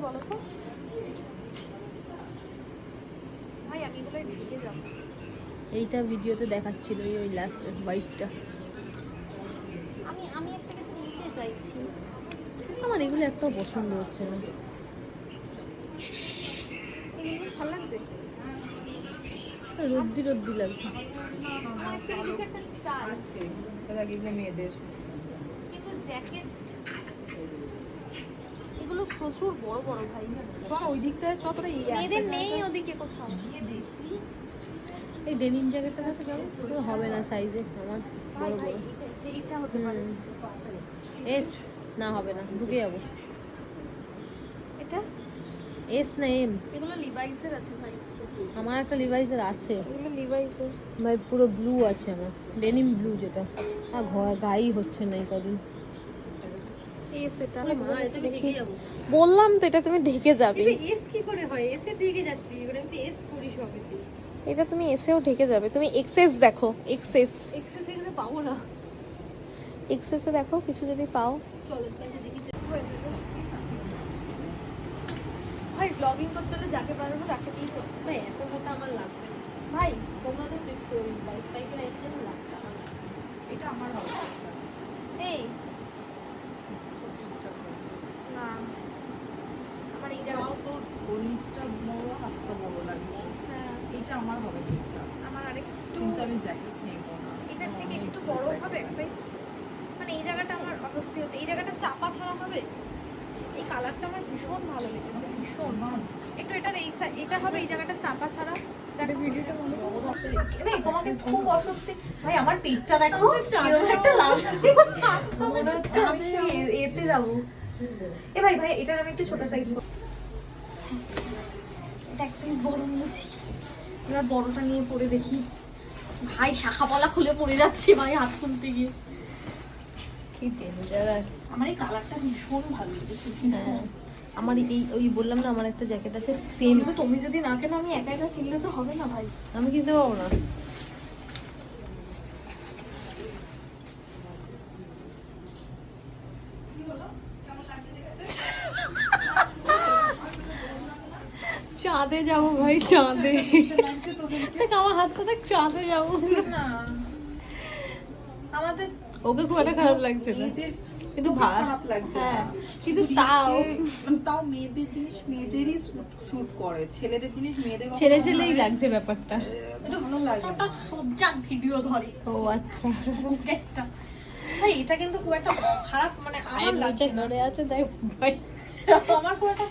বলো তো ভাই, আমি এগুলো ঢেকে যাবো। এইটা ভিডিওতে দেখাচ্ছিল ওই লাস্ট হোয়াইটটা। আমি আমি একটা কিছু নিতে চাইছি। আমার এগুলো একটাও পছন্দ হচ্ছে না। এগুলো ভালো লাগবে। রদ্দি রদ্দি লাগছে। Actually কিছু একটা চাই, আছে এটা এগুলো মেয়েদের। কিন্তু জ্যাকেট এগুলো প্রচুর বড় বড় ভাই। চল ওই দিকটায় চ, তোরা এই মেয়েদের নেই ওদিকে কোথাও। এই ডেনিম জ্যাকেটটা দেখো কেমন, তো হবে না সাইজে আমার, ভাই বড় ভাই বড়। এইটা হতে পারে। এস না, হবে না, ঢুকে যাবো। এটা এস না এম? এগুলো লিভাইসের আছে ভাই। আমার একটা লিভাইসের আছে এগুলো লিভাইসের। ভাই, পুরো ব্লু আছে আমার, ডেনিম ব্লু, যেটা আর গায়েই হচ্ছে না এই কদিন। এস এটা মা, এতে ঢেকে যাবো। বললাম তো এটা তুমি ঢেকে যাবে। এস কি করে হয়? এসে ঢেকে যাচ্ছি, এবারে আমি এস করি সবে। এটা তুমি এসেও ঢেকে যাবে। তুমি এক্সেস দেখো, এক্সেস এক্সেস এখানে পাবো না। এক্সেসে দেখো কিছু যদি পাও। চলো তাহলে দেখি। ভাই ব্লগিং করতে হলে যাকে পারবো তাকে দিয়ে করতে। ভাই এত মোটা আমার লাগবে না। ভাই তোমরা তো বাইক বাইকের আইডিয়া লাগবে আমার। এটা আমার হবে। এই না, আমার এই জায়গা তাও তোর গলিজটা বড়, হাতটা বড় লাগছে। হ্যাঁ, এটা আমার হবে ঠিকঠাক, আমার আরেকটু কিন্তু আমি জ্যাকেট নেব না। এটার থেকে একটু বড় হবে ভাই। মানে এই জায়গাটা আমার অস্বস্তি হচ্ছে, এই জায়গাটা চাপা ছাড়া হবে। এই কালারটা আমার ভীষণ ভালো লেগেছে, ভীষণ। একটু এটার এই এটা হবে, এই জায়গাটা চাপা ছাড়া। দেখো ভিডিওটা বন্ধ করো। এই তোমাকে খুব অস্বস্তি ভাই, আমার পেটটা দেখো এরকম একটা লাগছে, মনে হচ্ছে আমি এতে যাব। এ ভাই ভাই, এটার আমি একটু ছোট সাইজ, এটা এক সাইজ বড় নিয়েছি। এবার বড়টা নিয়ে পরে দেখি। ভাই শাখা পলা খুলে পড়ে যাচ্ছি ভাই হাত খুলতে গিয়ে। কি ডেঞ্জারাস। আমার এই কালারটা ভীষণ ভালো লেগেছে। হ্যাঁ, আমার এই ওই বললাম না, আমার একটা জ্যাকেট আছে সেম। কিন্তু তুমি যদি না কেনো, আমি একা একা কিনলে তো হবে না ভাই। আমি কিনতে পারবো না। চাঁদে যাবো ভাই, চাঁদে। দেখ আমার হাতটা, দেখ চাঁদে যাবো। না আমাদের ওকে খুব একটা খারাপ লাগছে না, মেয়েদের কিন্তু খুব খারাপ লাগছে না। হ্যাঁ, কিন্তু তাও তাও মেয়েদের জিনিস মেয়েদেরই শুট করে, ছেলেদের জিনিস মেয়েদের কখনো ছেলে মনে ছেলেই হয়, লাগছে ব্যাপারটা। ভালো লাগে না। সজ্জার ভিডিও ধরে ও আচ্ছা, একটা। ভাই এটা কিন্তু খুব একটা খারাপ, মানে আমার লাগছে না। ধরে আছে তাই ভাই। আমার খুব একটা